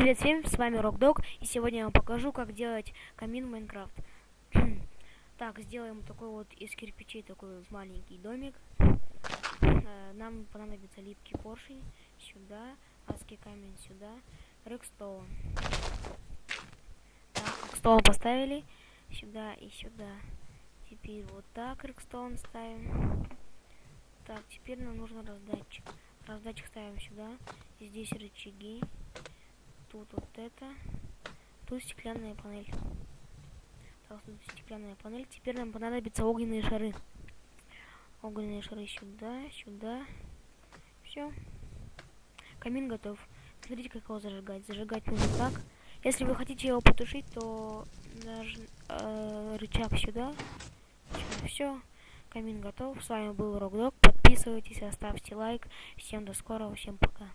Привет всем, с вами Рокдог, и сегодня я вам покажу, как делать камин в Майнкрафт. Так, сделаем такой вот из кирпичей такой вот маленький домик. Нам понадобится липкий поршень сюда, адский камень сюда, редстоун. Так, редстоун поставили сюда и сюда. Теперь вот так редстоун ставим. Так, теперь нам нужен раздатчик. Раздатчик ставим сюда, и здесь рычаги. Тут вот это. Тут стеклянная панель. Так, тут стеклянная панель. Теперь нам понадобятся огненные шары. Огненные шары сюда, сюда. Все. Камин готов. Смотрите, как его зажигать. Зажигать нужно так. Если вы хотите его потушить, то рычаг сюда. Все. Камин готов. С вами был Рокдог. Подписывайтесь, оставьте лайк. Всем до скорого, всем пока.